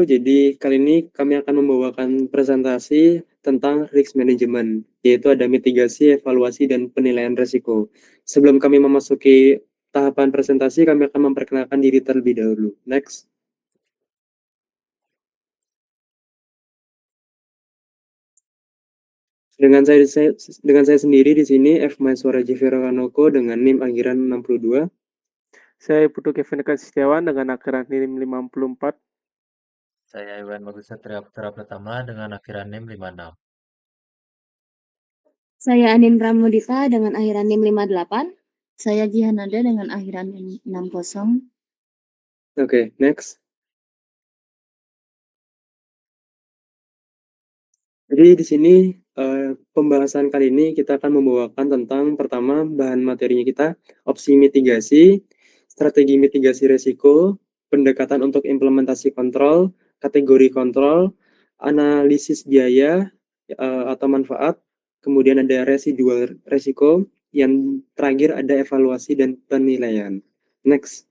Jadi kali ini kami akan membawakan presentasi tentang risk management, yaitu ada mitigasi, evaluasi, dan penilaian risiko. Sebelum kami memasuki tahapan presentasi, kami akan memperkenalkan diri terlebih dahulu. Next. Dengan saya sendiri di sini F. Maiswara Jivira Kanoko dengan NIM akhiran 62. Saya Putu Kevin Setiawan dengan akhiran NIM 54. Saya Iwan Bagus Satria Putra Pratama dengan akhiran NIM 56. Saya Anin Pramudita dengan akhiran NIM 58. Saya Jihanada dengan akhiran NIM 60. Oke, next. Jadi di sini pembahasan kali ini kita akan membawakan tentang pertama bahan materinya kita, opsi mitigasi, strategi mitigasi risiko, pendekatan untuk implementasi kontrol, kategori kontrol, analisis biaya atau manfaat, kemudian ada residual risiko, yang terakhir ada evaluasi dan penilaian. Next.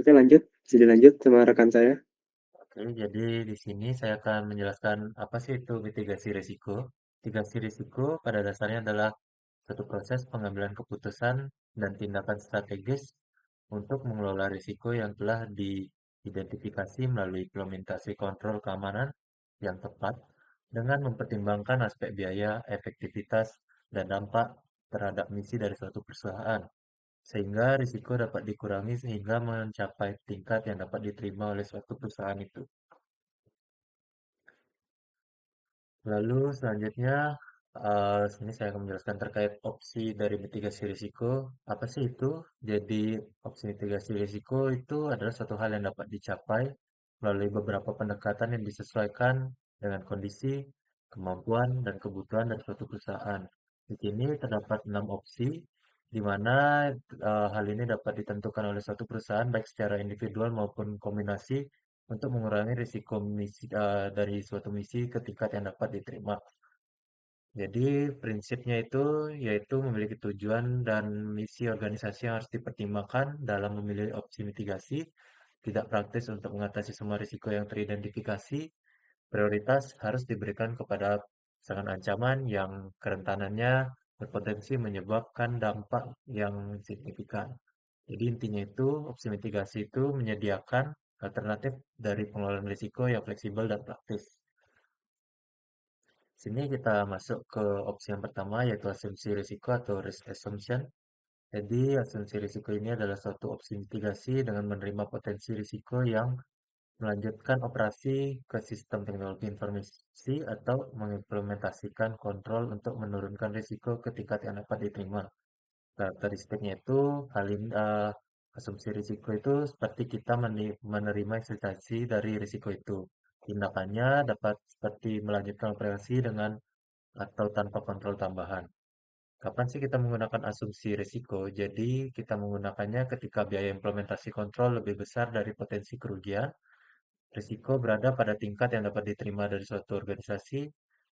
Oke, lanjut. Bisa dilanjut sama rekan saya. Oke, jadi di sini saya akan menjelaskan apa sih itu mitigasi risiko. Mitigasi risiko pada dasarnya adalah suatu proses pengambilan keputusan dan tindakan strategis untuk mengelola risiko yang telah diidentifikasi melalui implementasi kontrol keamanan yang tepat dengan mempertimbangkan aspek biaya, efektivitas, dan dampak terhadap misi dari suatu perusahaan, sehingga risiko dapat dikurangi sehingga mencapai tingkat yang dapat diterima oleh suatu perusahaan itu. Lalu selanjutnya, sini saya akan menjelaskan terkait opsi dari mitigasi risiko. Apa sih itu? Jadi, opsi mitigasi risiko itu adalah suatu hal yang dapat dicapai melalui beberapa pendekatan yang disesuaikan dengan kondisi, kemampuan, dan kebutuhan dari suatu perusahaan. Di sini terdapat 6 opsi, di mana hal ini dapat ditentukan oleh suatu perusahaan baik secara individual maupun kombinasi untuk mengurangi risiko misi, dari suatu misi ke tingkat yang dapat diterima. Jadi prinsipnya itu yaitu memiliki tujuan dan misi organisasi yang harus dipertimbangkan dalam memilih opsi mitigasi, tidak praktis untuk mengatasi semua risiko yang teridentifikasi, prioritas harus diberikan kepada pasangan ancaman yang kerentanannya berpotensi menyebabkan dampak yang signifikan. Jadi intinya itu, opsi mitigasi itu menyediakan alternatif dari pengelolaan risiko yang fleksibel dan praktis. Sini kita masuk ke opsi yang pertama, yaitu asumsi risiko atau risk assumption. Jadi asumsi risiko ini adalah suatu opsi mitigasi dengan menerima potensi risiko yang melanjutkan operasi ke sistem teknologi informasi atau mengimplementasikan kontrol untuk menurunkan risiko ke tingkat yang dapat diterima. Karakteristiknya itu asumsi risiko itu seperti kita menerima ekspektasi dari risiko itu. Tindakannya dapat seperti melanjutkan operasi dengan atau tanpa kontrol tambahan. Kapan sih kita menggunakan asumsi risiko? Jadi kita menggunakannya ketika biaya implementasi kontrol lebih besar dari potensi kerugian. Risiko berada pada tingkat yang dapat diterima dari suatu organisasi.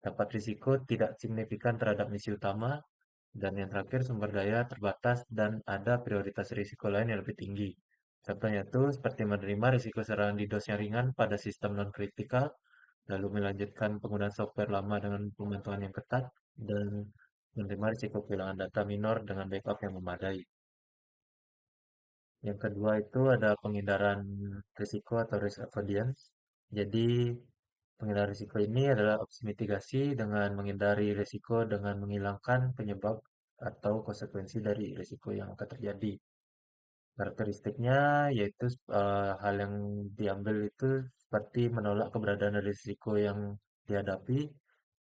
Dapat risiko tidak signifikan terhadap misi utama. Dan yang terakhir, sumber daya terbatas dan ada prioritas risiko lain yang lebih tinggi. Contohnya itu seperti menerima risiko serangan DDoS yang ringan pada sistem non-kritikal, lalu melanjutkan penggunaan software lama dengan pemantauan yang ketat, dan menerima risiko kehilangan data minor dengan backup yang memadai. Yang kedua itu ada penghindaran risiko atau risk avoidance. Jadi, penghindaran risiko ini adalah opsi mitigasi dengan menghindari risiko dengan menghilangkan penyebab atau konsekuensi dari risiko yang akan terjadi. Karakteristiknya yaitu hal yang diambil itu seperti menolak keberadaan dari risiko yang dihadapi.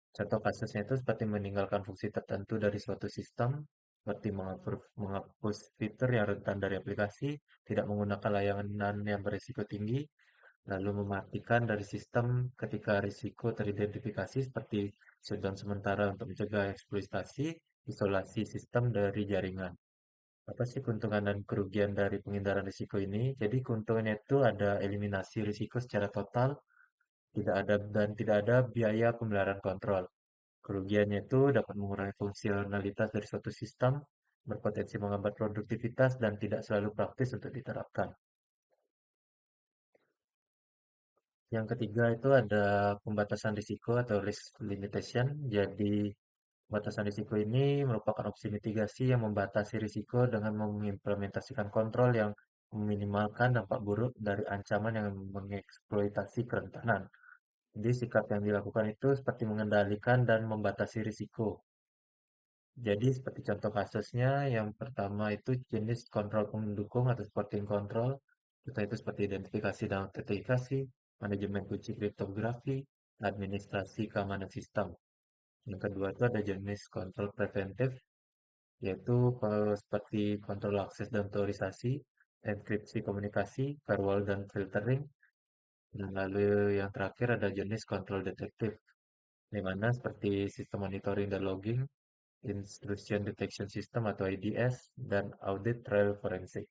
Contoh kasusnya itu seperti meninggalkan fungsi tertentu dari suatu sistem, seperti menghapus fitur yang rentan dari aplikasi, tidak menggunakan layanan yang berisiko tinggi, lalu mematikan dari sistem ketika risiko teridentifikasi seperti shutdown sementara untuk mencegah eksploitasi, isolasi sistem dari jaringan. Apa sih keuntungan dan kerugian dari penghindaran risiko ini? Jadi keuntungannya itu ada eliminasi risiko secara total, tidak ada biaya pemeliharaan kontrol. Kerugiannya itu dapat mengurangi fungsionalitas dari suatu sistem, berpotensi menghambat produktivitas dan tidak selalu praktis untuk diterapkan. Yang ketiga itu ada pembatasan risiko atau risk limitation. Jadi pembatasan risiko ini merupakan opsi mitigasi yang membatasi risiko dengan mengimplementasikan kontrol yang meminimalkan dampak buruk dari ancaman yang mengeksploitasi kerentanan. Jadi sikap yang dilakukan itu seperti mengendalikan dan membatasi risiko. Jadi seperti contoh kasusnya, yang pertama itu jenis kontrol pendukung atau supporting control. Contoh itu seperti identifikasi dan autentikasi, manajemen kunci kriptografi, administrasi keamanan sistem. Yang kedua itu ada jenis kontrol preventif, yaitu seperti kontrol akses dan otorisasi, enkripsi komunikasi, firewall dan filtering. Dan lalu yang terakhir ada jenis kontrol detektif, di mana seperti sistem monitoring dan logging, Intrusion Detection System atau IDS, dan Audit Trail Forensik.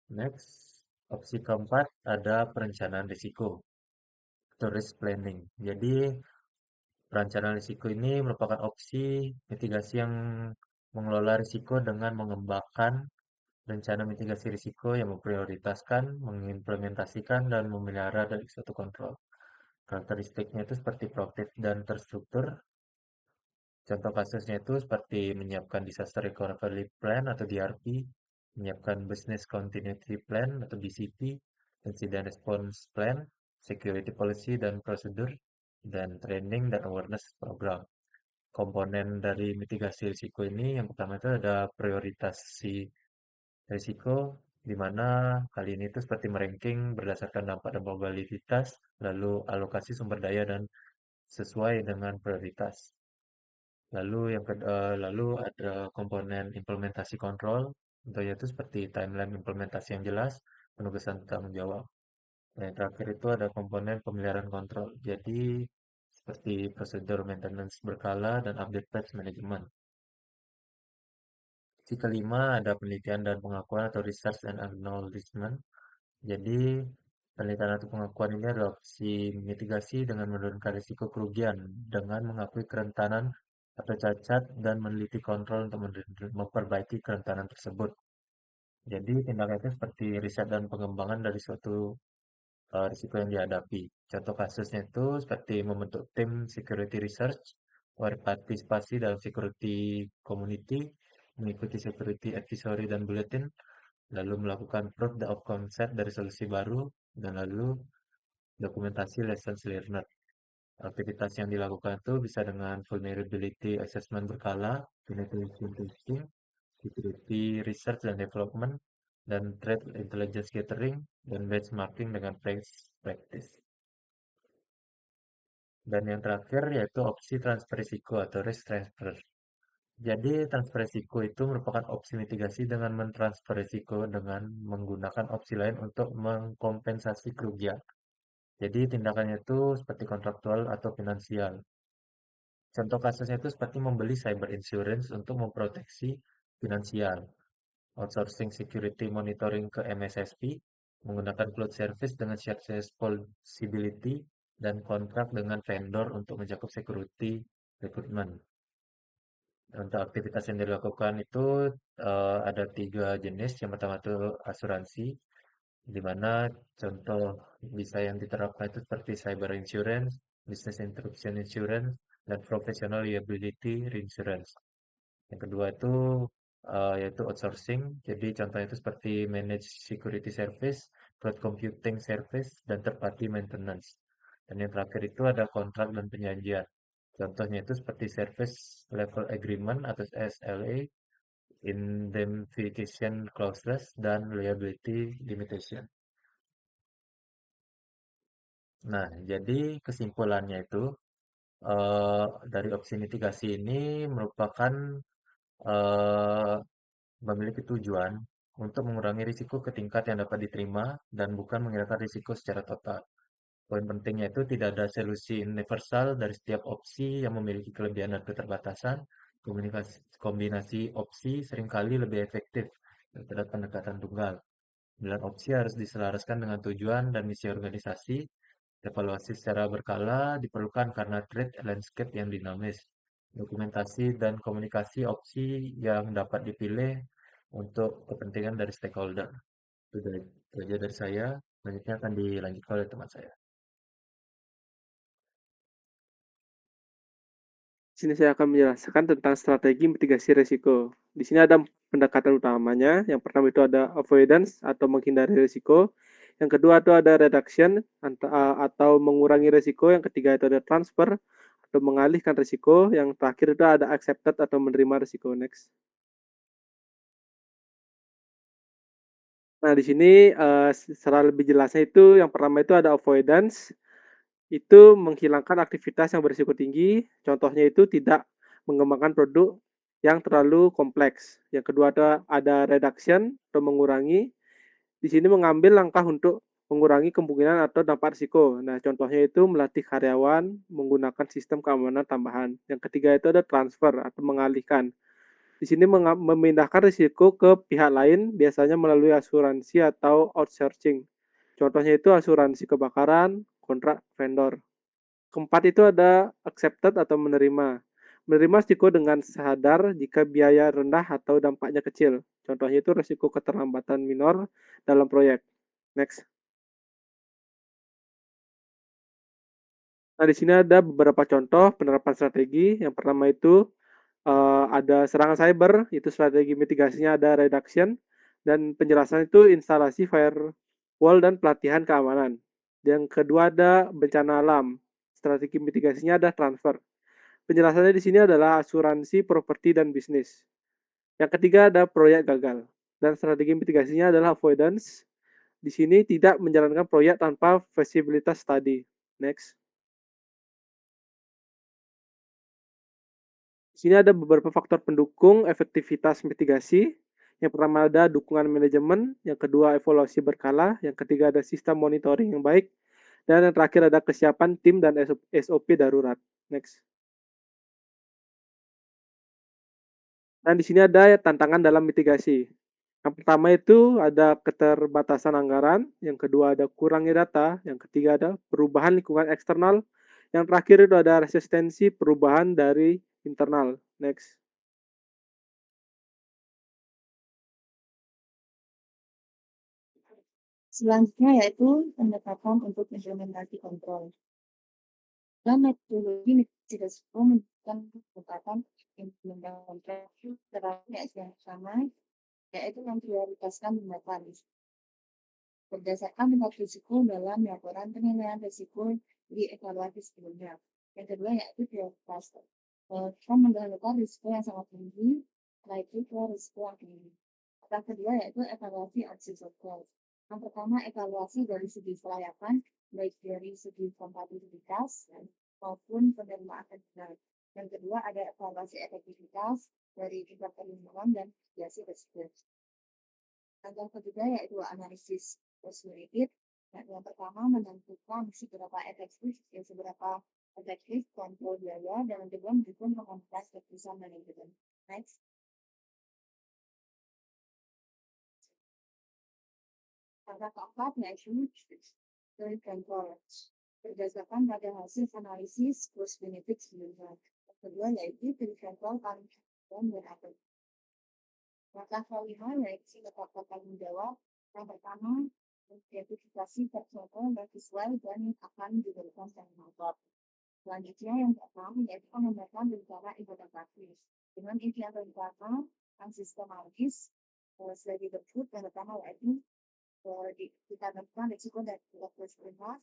Next, opsi keempat ada perencanaan risiko atau risk planning. Jadi, perencanaan risiko ini merupakan opsi mitigasi yang mengelola risiko dengan mengembangkan rencana mitigasi risiko yang memprioritaskan, mengimplementasikan, dan memelihara dari suatu kontrol. Karakteristiknya itu seperti proaktif dan terstruktur. Contoh kasusnya itu seperti menyiapkan Disaster Recovery Plan atau DRP, menyiapkan Business Continuity Plan atau BCP, Incident Response Plan, Security Policy dan Prosedur, dan Training dan Awareness Program. Komponen dari mitigasi risiko ini yang pertama itu ada prioritasi risiko, di mana kali ini itu seperti meranking berdasarkan dampak dan probabilitas, lalu alokasi sumber daya dan sesuai dengan prioritas. Lalu ada komponen implementasi kontrol, contohnya itu seperti timeline implementasi yang jelas, penugasan tanggung jawab. Dan yang terakhir itu ada komponen pemeliharaan kontrol. Jadi seperti prosedur maintenance berkala dan update patch management. Si kelima ada penelitian dan pengakuan atau research and acknowledgement. Jadi penelitian atau pengakuan ini adalah opsi mitigasi dengan menurunkan risiko kerugian dengan mengakui kerentanan atau cacat dan meneliti kontrol untuk memperbaiki kerentanan tersebut. Jadi tindakan itu seperti riset dan pengembangan dari suatu risiko yang dihadapi. Contoh kasusnya itu seperti membentuk tim security research, berpartisipasi dalam security community, mengikuti security advisory dan bulletin, lalu melakukan proof of concept dari solusi baru, dan lalu dokumentasi lessons learned. Aktivitas yang dilakukan itu bisa dengan vulnerability assessment berkala, penetration testing, security research dan development, dan threat intelligence gathering, dan benchmarking dengan best practice. Dan yang terakhir yaitu opsi transfer risiko atau risk transfer. Jadi transfer risiko itu merupakan opsi mitigasi dengan mentransfer risiko dengan menggunakan opsi lain untuk mengkompensasi kerugian. Jadi tindakannya itu seperti kontraktual atau finansial. Contoh kasusnya itu seperti membeli cyber insurance untuk memproteksi finansial, outsourcing security monitoring ke MSSP, menggunakan cloud service dengan shared responsibility, dan kontrak dengan vendor untuk mencakup security recruitment. Untuk aktivitas yang dilakukan itu ada 3 jenis. Yang pertama itu asuransi, di mana contoh bisa yang diterapkan itu seperti cyber insurance, business interruption insurance, dan professional liability reinsurance. Yang kedua itu yaitu outsourcing. Jadi contohnya itu seperti managed security service, cloud computing service, dan third party maintenance. Dan yang terakhir itu ada kontrak dan perjanjian. Contohnya itu seperti service level agreement atau SLA, indemnification clauses, dan liability limitation. Nah, jadi kesimpulannya itu dari opsi mitigasi ini merupakan eh, memiliki tujuan untuk mengurangi risiko ke tingkat yang dapat diterima dan bukan menghilangkan risiko secara total. Poin pentingnya itu tidak ada solusi universal dari setiap opsi yang memiliki kelebihan dan keterbatasan. Kombinasi opsi seringkali lebih efektif daripada pendekatan tunggal. Pilihan opsi harus diselaraskan dengan tujuan dan misi organisasi. Evaluasi secara berkala diperlukan karena trade landscape yang dinamis. dokumentasi dan komunikasi opsi yang dapat dipilih untuk kepentingan dari stakeholder. Itu aja dari saya. Selanjutnya akan dilanjutkan oleh teman saya. Di sini saya akan menjelaskan tentang strategi mitigasi risiko. Di sini ada pendekatan utamanya. Yang pertama itu ada avoidance atau menghindari risiko. Yang kedua itu ada reduction atau mengurangi risiko. Yang ketiga itu ada transfer atau mengalihkan risiko. Yang terakhir itu ada accepted atau menerima risiko. Next. Nah, di sini secara lebih jelasnya itu yang pertama itu ada avoidance. Itu menghilangkan aktivitas yang berisiko tinggi. Contohnya itu tidak mengembangkan produk yang terlalu kompleks. Yang kedua ada reduction atau mengurangi. Di sini mengambil langkah untuk mengurangi kemungkinan atau dampak risiko. Nah, contohnya itu melatih karyawan menggunakan sistem keamanan tambahan. Yang ketiga itu ada transfer atau mengalihkan. Di sini memindahkan risiko ke pihak lain, biasanya melalui asuransi atau outsourcing. Contohnya itu asuransi kebakaran, kontrak vendor. Keempat itu ada accepted atau menerima. Menerima risiko dengan sadar jika biaya rendah atau dampaknya kecil. Contohnya itu risiko keterlambatan minor dalam proyek. Next. Nah, di sini ada beberapa contoh penerapan strategi. Yang pertama itu ada serangan cyber, itu strategi mitigasinya ada reduction, dan penjelasan itu instalasi firewall dan pelatihan keamanan. Yang kedua ada bencana alam, strategi mitigasinya ada transfer. Penjelasannya di sini adalah asuransi properti dan bisnis. Yang ketiga ada proyek gagal, dan strategi mitigasinya adalah avoidance. Di sini tidak menjalankan proyek tanpa feasibility study. Next. Di sini ada beberapa faktor pendukung efektivitas mitigasi. Yang pertama ada dukungan manajemen, yang kedua evaluasi berkala, yang ketiga ada sistem monitoring yang baik, dan yang terakhir ada kesiapan tim dan SOP darurat. Next. Dan di sini ada tantangan dalam mitigasi. Yang pertama itu ada keterbatasan anggaran, yang kedua ada kurangnya data, yang ketiga ada perubahan lingkungan eksternal, yang terakhir itu ada resistensi perubahan dari internal. Next. Selanjutnya yaitu pendekatan untuk implementasi kontrol. Dalam metodologi mitigasi risiko menunjukkan pendekatan implementasi kontrol terakhir yang sama, yaitu memprioritaskan tindakan berdasarkan tingkat risiko dalam laporan penilaian risiko di evaluasi sebelumnya. Yang kedua yaitu prioritas. Kita mendahulukan risiko yang sangat tinggi, setelah itu ke risiko yang tinggi. Yang kedua yaitu evaluasi opsi sosial. Yang pertama evaluasi dari segi kelayakan, baik dari segi kompatibilitas maupun penerimaan benar. Yang kedua ada evaluasi efektivitas dari tingkat perlindungan dan mitigasi risiko. Yang ketiga yaitu analisis cost benefit. Yang pertama menentukan seberapa efektif kontrol biaya, dan yang kedua mendukung pengambilan keputusan manajemen. Next. Langkah keempat yaitu dari control berdasarkan pada hasil analisis cost benefit sebelumnya. Yang kedua yaitu dari control paling dan berakhir. Langkah kelima yaitu mendapatkan tanggung jawab. Yang pertama identifikasi personal dan visual dan akan diberikan termotor. Selanjutnya yang pertama yaitu mengembangkan rencana implementatif dengan impian rencana yang sistematis sebagai berikut. Yang pertama yaitu kita lakukan risiko dan proses primas,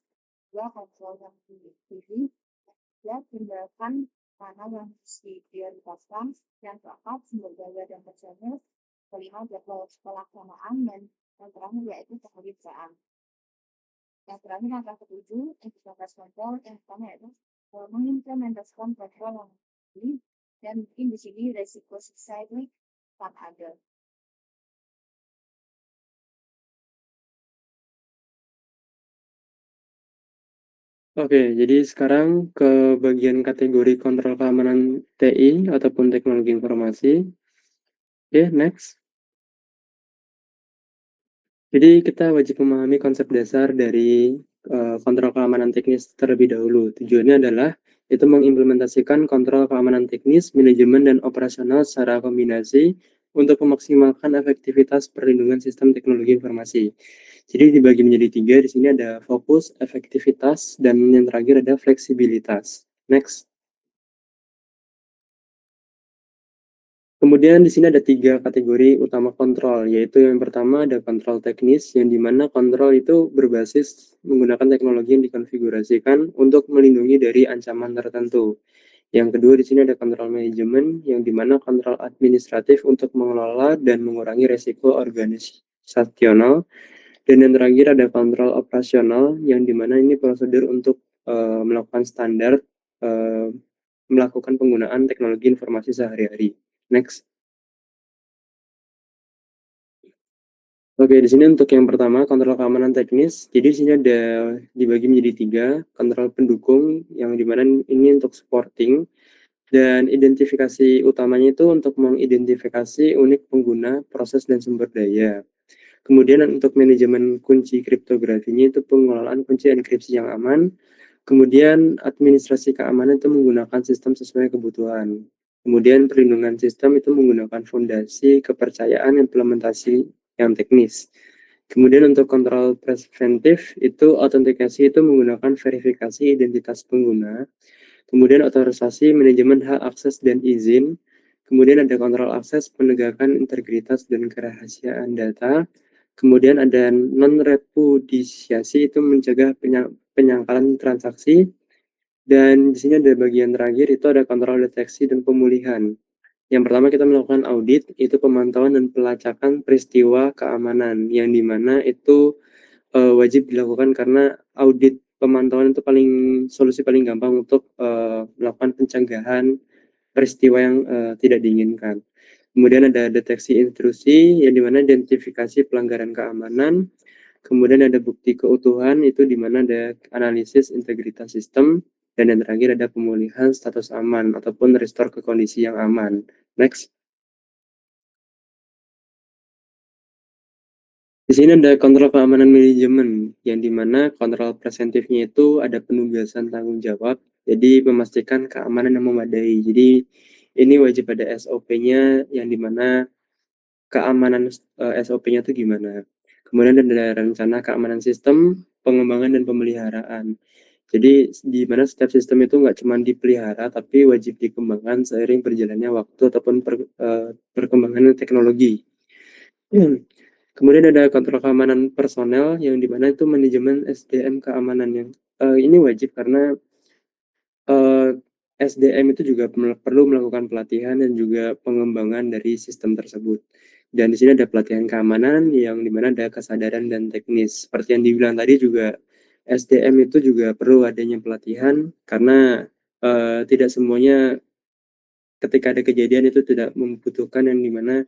dua kontrol yang tinggi, tiga tindakan mana yang harus diprioritaskan, yang keempat sumber daya dan personil, kelima jadwal pelaksanaan, dan yang terakhir yaitu pemeriksaan. Yang terakhir angka ketujuh efektivitas kontrol. Yang pertama yaitu mengimplementasikan kontrol yang tinggi, dan mungkin di sini resiko sistemik tak ada. Oke, jadi sekarang ke bagian kategori kontrol keamanan TI ataupun teknologi informasi. Oke, next. Jadi kita wajib memahami konsep dasar dari kontrol keamanan teknis terlebih dahulu. Tujuannya adalah itu mengimplementasikan kontrol keamanan teknis, manajemen, dan operasional secara kombinasi untuk memaksimalkan efektivitas perlindungan sistem teknologi informasi. Jadi dibagi menjadi 3, di sini ada fokus, efektivitas, dan yang terakhir ada fleksibilitas. Next. Kemudian di sini ada 3 kategori utama kontrol, yaitu yang pertama ada kontrol teknis, yang dimana kontrol itu berbasis menggunakan teknologi yang dikonfigurasikan untuk melindungi dari ancaman tertentu. Yang kedua di sini ada kontrol manajemen, yang dimana kontrol administratif untuk mengelola dan mengurangi resiko organisasional. Dan yang terakhir ada kontrol operasional, yang dimana ini prosedur untuk melakukan standar melakukan penggunaan teknologi informasi sehari-hari. Next. Oke, di sini untuk yang pertama kontrol keamanan teknis. Jadi di sini ada dibagi menjadi 3, kontrol pendukung yang dimana ini untuk supporting, dan identifikasi utamanya itu untuk mengidentifikasi unik pengguna, proses, dan sumber daya. Kemudian untuk manajemen kunci kriptografinya itu pengelolaan kunci enkripsi yang aman. Kemudian administrasi keamanan itu menggunakan sistem sesuai kebutuhan. Kemudian perlindungan sistem itu menggunakan fondasi kepercayaan implementasi yang teknis. Kemudian untuk kontrol preventif itu autentikasi itu menggunakan verifikasi identitas pengguna. Kemudian otorisasi manajemen hak akses dan izin. Kemudian ada kontrol akses penegakan integritas dan kerahasiaan data. Kemudian ada non-repudisiasi itu mencegah penyangkalan transaksi. Dan di sini ada bagian terakhir itu ada kontrol deteksi dan pemulihan. Yang pertama kita melakukan audit, itu pemantauan dan pelacakan peristiwa keamanan, yang dimana itu wajib dilakukan karena audit pemantauan itu solusi paling gampang untuk melakukan pencegahan peristiwa yang tidak diinginkan. Kemudian ada deteksi intrusi, yang dimana identifikasi pelanggaran keamanan. Kemudian ada bukti keutuhan, itu dimana ada analisis integritas sistem. Dan yang terakhir ada pemulihan status aman ataupun restore ke kondisi yang aman. Next. Di sini ada kontrol keamanan manajemen, yang dimana kontrol preventifnya itu ada penugasan tanggung jawab, jadi memastikan keamanan yang memadai. Jadi ini wajib ada SOP-nya, yang dimana keamanan SOP-nya itu gimana. Kemudian ada rencana keamanan sistem, pengembangan dan pemeliharaan. Jadi di mana setiap sistem itu nggak cuma dipelihara, tapi wajib dikembangkan seiring berjalannya waktu ataupun perkembangan teknologi. Kemudian ada kontrol keamanan personel, yang dimana itu manajemen SDM keamanan, yang ini wajib karena SDM itu juga perlu melakukan pelatihan dan juga pengembangan dari sistem tersebut. Dan di sini ada pelatihan keamanan, yang dimana ada kesadaran dan teknis. Seperti yang dibilang tadi juga, SDM itu juga perlu adanya pelatihan karena tidak semuanya ketika ada kejadian itu tidak membutuhkan yang dimana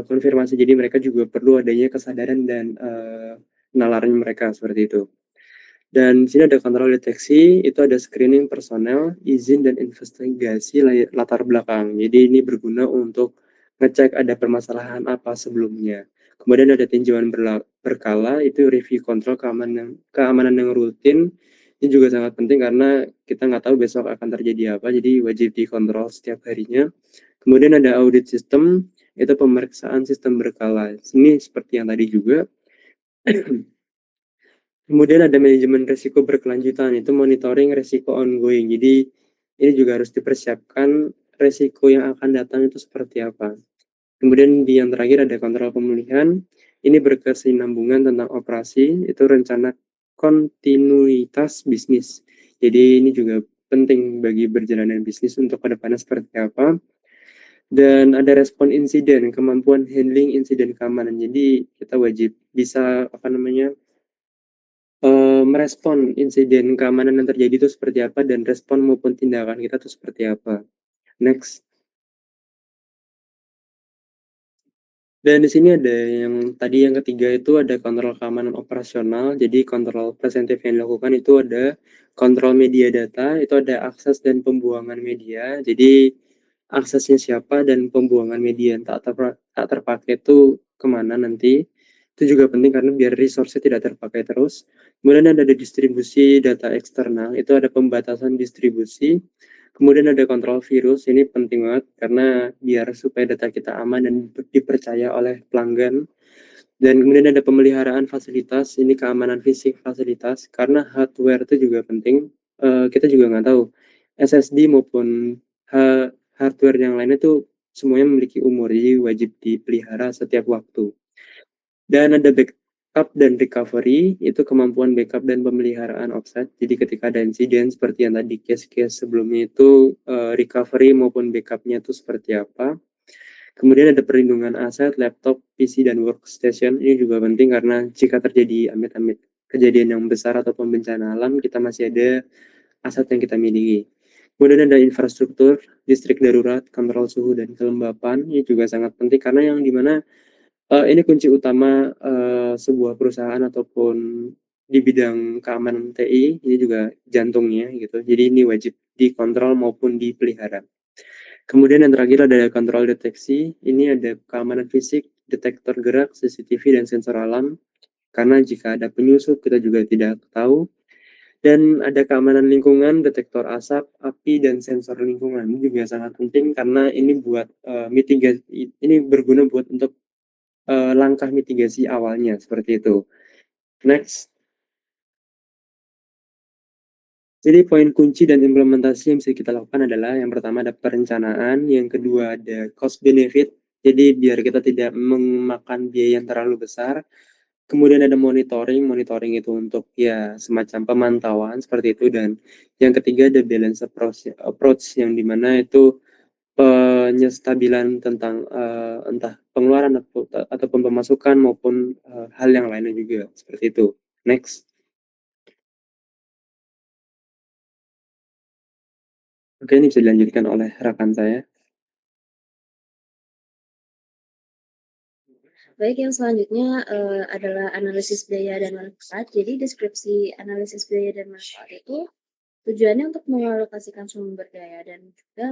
konfirmasi. Jadi mereka juga perlu adanya kesadaran dan nalarnya mereka seperti itu. Dan di sini ada kontrol deteksi, itu ada screening personel, izin dan investigasi latar belakang. Jadi ini berguna untuk ngecek ada permasalahan apa sebelumnya. Kemudian ada tinjauan berkala, itu review kontrol keamanan yang rutin. Ini juga sangat penting karena kita nggak tahu besok akan terjadi apa, jadi wajib dikontrol setiap harinya. Kemudian ada audit sistem, itu pemeriksaan sistem berkala. Ini seperti yang tadi juga. Kemudian ada manajemen risiko berkelanjutan, itu monitoring risiko ongoing. Jadi ini juga harus dipersiapkan risiko yang akan datang itu seperti apa. Kemudian di yang terakhir ada kontrol pemulihan, ini berkesinambungan tentang operasi, itu rencana kontinuitas bisnis. Jadi ini juga penting bagi berjalannya bisnis untuk kedepannya seperti apa. Dan ada respon insiden, kemampuan handling insiden keamanan. Jadi kita wajib bisa merespon insiden keamanan yang terjadi itu seperti apa, dan respon maupun tindakan kita itu seperti apa. Next. Dan di sini ada yang ketiga itu ada kontrol keamanan operasional. Jadi kontrol preventif yang dilakukan itu ada kontrol media data, itu ada akses dan pembuangan media. Jadi aksesnya siapa dan pembuangan media yang tak terpakai itu kemana nanti. Itu juga penting karena biar resource-nya tidak terpakai terus. Kemudian ada distribusi data eksternal, itu ada pembatasan distribusi. Kemudian ada kontrol virus, ini penting banget karena biar supaya data kita aman dan dipercaya oleh pelanggan. Dan kemudian ada pemeliharaan fasilitas, ini keamanan fisik fasilitas, karena hardware itu juga penting. Kita juga nggak tahu SSD maupun hardware yang lainnya tuh semuanya memiliki umur, jadi wajib dipelihara setiap waktu. Dan ada backup dan recovery, itu kemampuan backup dan pemeliharaan offset. Jadi ketika ada insiden seperti yang tadi case-case sebelumnya itu, recovery maupun backupnya itu seperti apa. Kemudian ada perlindungan aset, laptop, PC, dan workstation. Ini juga penting karena jika terjadi amit-amit kejadian yang besar ataupun bencana alam, kita masih ada aset yang kita miliki. Kemudian ada infrastruktur, listrik darurat, kontrol suhu, dan kelembapan. Ini juga sangat penting karena yang dimana ini kunci utama sebuah perusahaan ataupun di bidang keamanan TI, ini juga jantungnya gitu. Jadi ini wajib dikontrol maupun dipelihara. Kemudian yang terakhir ada kontrol deteksi. Ini ada keamanan fisik, detektor gerak, CCTV, dan sensor alam. Karena jika ada penyusup, kita juga tidak tahu. Dan ada keamanan lingkungan, detektor asap, api, dan sensor lingkungan. Ini juga sangat penting karena ini buat mitigasi, ini berguna buat untuk langkah mitigasi awalnya, seperti itu. Next. Jadi poin kunci dan implementasi yang bisa kita lakukan adalah yang pertama ada perencanaan, yang kedua ada cost benefit, jadi biar kita tidak memakan biaya yang terlalu besar. Kemudian ada monitoring itu untuk ya semacam pemantauan seperti itu, dan yang ketiga ada balance approach yang dimana itu penyestabilan tentang entah pengeluaran ataupun pemasukan maupun hal yang lainnya juga seperti itu. Next. Oke, ini bisa dilanjutkan oleh rekan saya. Baik, yang selanjutnya adalah analisis biaya dan manfaat. Jadi deskripsi analisis biaya dan manfaat itu tujuannya untuk mengalokasikan sumber daya dan juga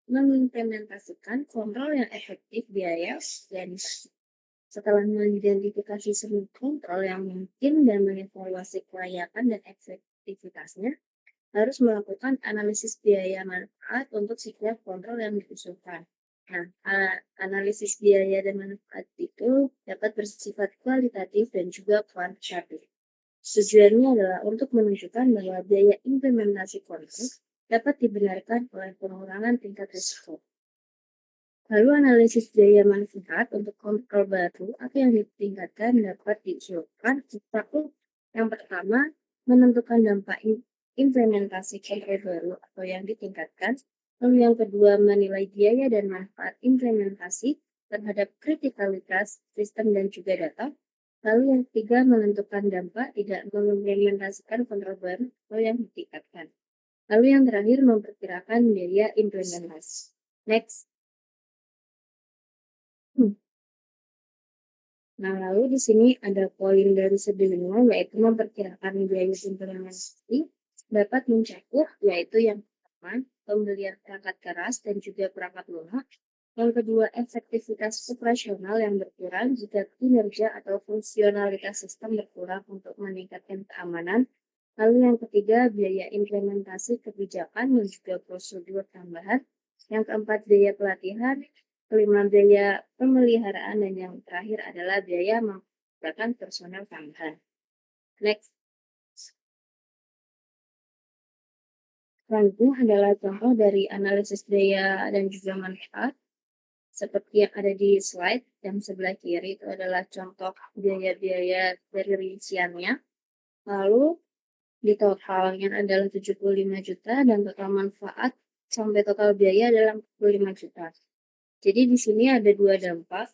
mengimplementasikan kontrol yang efektif biaya organisasi. Setelah mengidentifikasi semua kontrol yang mungkin dan mengevaluasi kelayakan dan efektivitasnya, harus melakukan analisis biaya manfaat untuk setiap kontrol yang diusulkan. Nah, analisis biaya dan manfaat itu dapat bersifat kualitatif dan juga kuantitatif. Tujuannya adalah untuk menunjukkan bahwa biaya implementasi kontrol dapat dibenarkan oleh pengurangan tingkat risiko. Lalu analisis biaya manfaat untuk kontrol baru atau yang ditingkatkan dapat diusulkan satu. Yang pertama, menentukan dampak implementasi kontrol baru atau yang ditingkatkan. Lalu yang kedua, menilai biaya dan manfaat implementasi terhadap kritikalitas sistem dan juga data. Lalu yang ketiga, menentukan dampak tidak mengimplementasikan kontrol baru atau yang ditingkatkan. Lalu yang terakhir, memperkirakan biaya implementasi. Next. Nah, lalu di sini ada poin dari sebelumnya, yaitu memperkirakan biaya implementasi dapat mencakup, yaitu yang pertama, pembelian perangkat keras dan juga perangkat lunak. Yang kedua, efektivitas operasional yang berkurang jika kinerja atau fungsionalitas sistem berkurang untuk meningkatkan keamanan. Lalu yang ketiga, biaya implementasi kebijakan dan juga prosedur tambahan. Yang keempat, biaya pelatihan. Kelima, biaya pemeliharaan. Dan yang terakhir adalah biaya menggunakan personel tambahan. Next. Selanjutnya adalah contoh dari analisis biaya dan juga manfaat. Seperti yang ada di slide yang sebelah kiri itu adalah contoh biaya-biaya dari rinciannya. Lalu di totalnya adalah 75 juta dan total manfaat sampai total biaya adalah 45 juta. Jadi di sini ada dua dampak,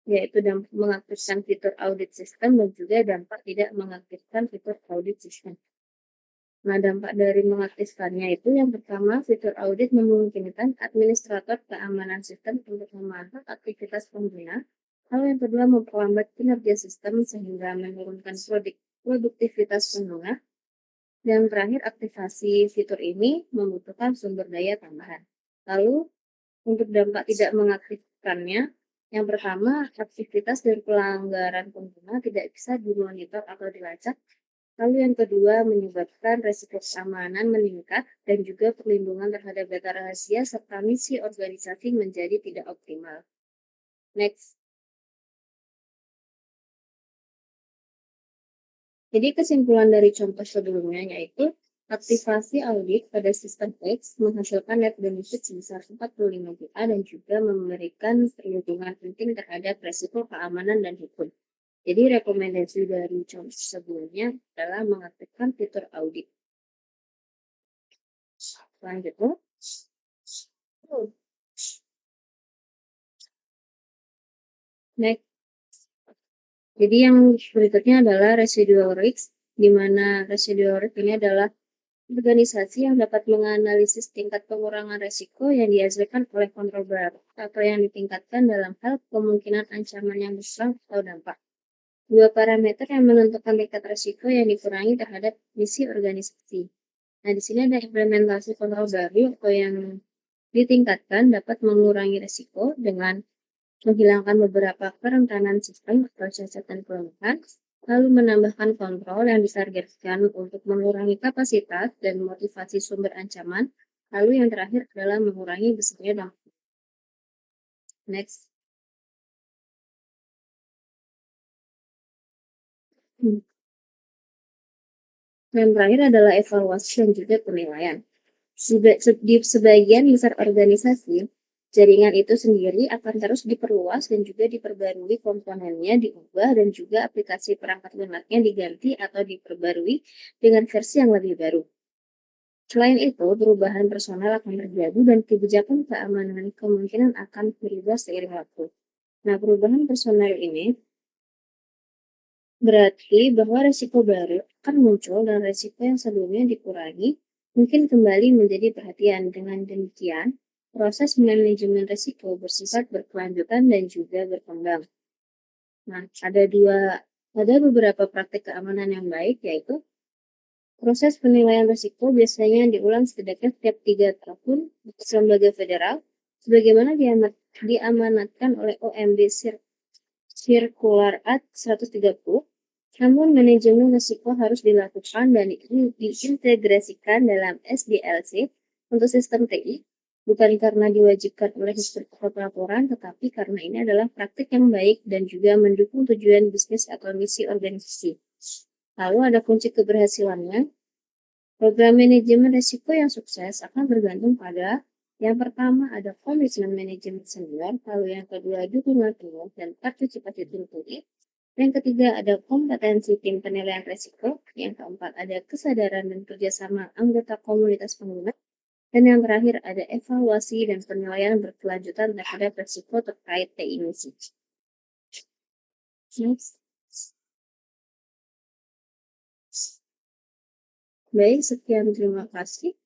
yaitu dampak mengaktifkan fitur audit system dan juga dampak tidak mengaktifkan fitur audit system. Nah, dampak dari mengaktifkannya itu yang pertama, fitur audit memungkinkan administrator keamanan sistem untuk memantau aktivitas pengguna. Lalu yang kedua, memperlambat kinerja sistem sehingga menurunkan produktivitas pengguna. Dan terakhir, aktivasi fitur ini membutuhkan sumber daya tambahan. Lalu, untuk dampak tidak mengaktifkannya, Yang pertama, aktivitas dan pelanggaran pengguna tidak bisa dimonitor atau dilacak. Lalu yang kedua, menyebabkan resiko keamanan meningkat dan juga perlindungan terhadap data rahasia serta misi organisasi menjadi tidak optimal. Next. Jadi kesimpulan dari contoh sebelumnya yaitu aktivasi audit pada sistem X menghasilkan net benefit sebesar 45 juta dan juga memberikan perlindungan penting terhadap resiko keamanan dan hukum. Jadi rekomendasi dari contoh sebelumnya adalah mengaktifkan fitur audit. Selanjutnya. Next. Jadi yang berikutnya adalah residual risk, di mana residual risk ini adalah organisasi yang dapat menganalisis tingkat pengurangan resiko yang dihasilkan oleh kontrol baru atau yang ditingkatkan dalam hal kemungkinan ancaman yang besar atau dampak. Dua parameter yang menentukan tingkat resiko yang dikurangi terhadap misi organisasi. Nah, di sini ada implementasi kontrol baru atau yang ditingkatkan dapat mengurangi resiko dengan menghilangkan beberapa kerentanan sistem atau cacat dan kelemahan, lalu menambahkan kontrol yang ditargetkan untuk mengurangi kapasitas dan motivasi sumber ancaman, lalu yang terakhir adalah mengurangi besarnya dampak. Next. Yang terakhir adalah evaluasi dan juga penilaian. Di sebagian besar organisasi, jaringan itu sendiri akan terus diperluas dan juga diperbarui komponennya, diubah dan juga aplikasi perangkat lunaknya diganti atau diperbarui dengan versi yang lebih baru. Selain itu, perubahan personal akan terjadi dan kebijakan keamanan kemungkinan akan berubah seiring waktu. Nah, perubahan personal ini berarti bahwa resiko baru akan muncul dan resiko yang sebelumnya dikurangi mungkin kembali menjadi perhatian. Dengan demikian, proses manajemen risiko bersifat berkelanjutan dan juga berkembang. Nah, ada beberapa praktik keamanan yang baik, yaitu proses penilaian risiko biasanya diulang setidaknya setiap 3 tahun untuk lembaga federal, sebagaimana diamanatkan oleh OMB Circular Act 130. Namun, manajemen risiko harus dilakukan dan diintegrasikan dalam SDLC untuk sistem TI, bukan karena diwajibkan oleh inspektur laporan, tetapi karena ini adalah praktik yang baik dan juga mendukung tujuan bisnis atau misi organisasi. Lalu ada kunci keberhasilannya. Program manajemen risiko yang sukses akan bergantung pada yang pertama ada komitmen manajemen senior, lalu yang kedua dukungan penuh dan partisipasi tim TI. Yang ketiga ada kompetensi tim penilaian risiko, yang keempat ada kesadaran dan kerjasama anggota komunitas pengguna, dan yang terakhir ada evaluasi dan penilaian berkelanjutan terhadap risiko terkait TI misi. Baik, sekian terima kasih.